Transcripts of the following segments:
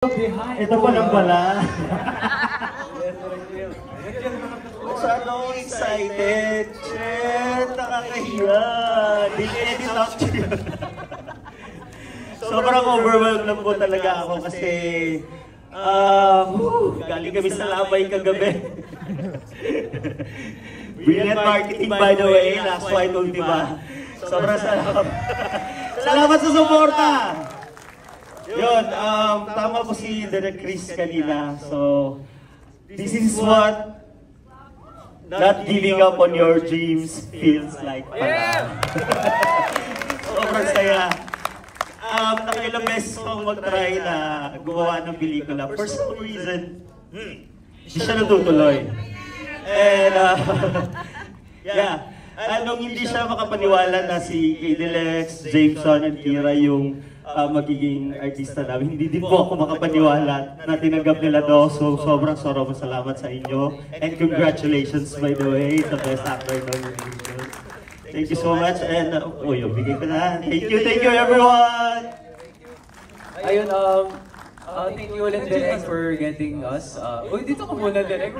Ito pa lang pala. Masyado excited. Shit, nakakahiya. Dili-edit out yun. Sobrang overwhelmed lang po talaga ako kasi galing kami sa Lamay kagabi. Brilliant marketing by the way, last white ultima. Sobrang salamat. Salamat sa suporta! Yun, tama po si Direk Chris kanina. So, this is what not giving up on your dreams feels like. Yeah! Sobrang saya. Nakilang beses pang mag-try na gumawa ng pelikula. For some reason, hindi siya natutuloy. And, yeah. Nung hindi siya makapaniwala na si Kadilex, Jameson, and Kira yung magiging artista namin, hindi din po ako makapaniwala na tinanggap nila do. So, sobrang salamat sa inyo. And congratulations, by the way, sa Best Actor nomination. Thank you so much. And, bigay ko na. Thank you everyone! Ayun, thank you ulit, Direk, for getting us. Dito ka muna, Direk.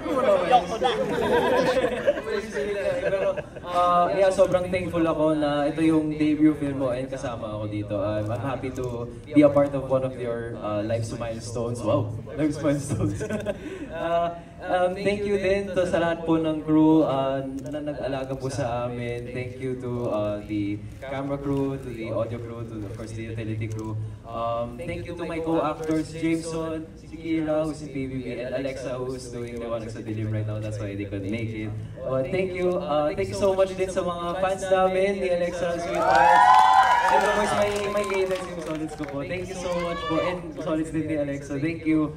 Yeah, sobrang thankful ako na ito yung debut film mo and kasama ako dito. I'm happy to be a part of one of your life's milestones. Wow, life's milestones. Thank you din to sa lahat po ng crew na nag-alaga po sa amin. Thank you to the camera crew, to the audio crew, to of course the utility crew. Thank you to my co-actors, Jameson, si Kira, who's in PBB, and Alexa, who's doing the one sa Dilim right now. That's why they couldn't make it. Thank you so much din sa mga fans namin, ni Alexa, Sweetheart. And of course, my haters, yung solids ko po. Thank you so much po. And solids din ni Alexa. Thank you.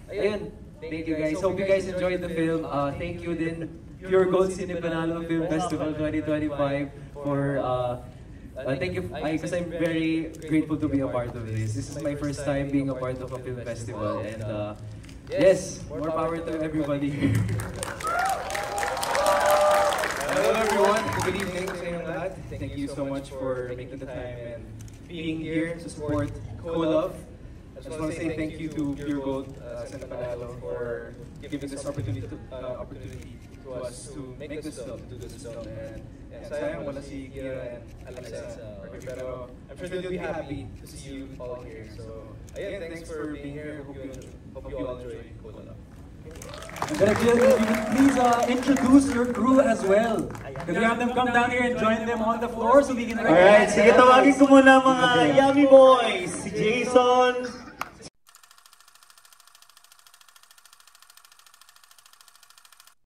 Ayun. Thank you guys. Hope you guys enjoyed the film. Thank you din Pure Gold Cine Panalo Film Festival 2025 for thank you because I'm very grateful to be a part of this. This is my first time being a part of a film festival and yes, more power to everybody. Hello everyone. Good evening sa inyong lahat. Thank you so much for making the time and being here to support Co-Love. I just want to say thank you to Pure Gold Cine Panalo for giving this opportunity to us to make this film, do this film. And sayang wala si Kira and Alexa. Pero I'm sure they'll be happy to see you all here. So again, thanks for being here. Hope you all enjoy Co-Love. Please introduce your crew as well. Because we have them come down here and join them on the floor so we can... Alright, sige, tawagin ko muna mga Yummy Boys. Si Jason,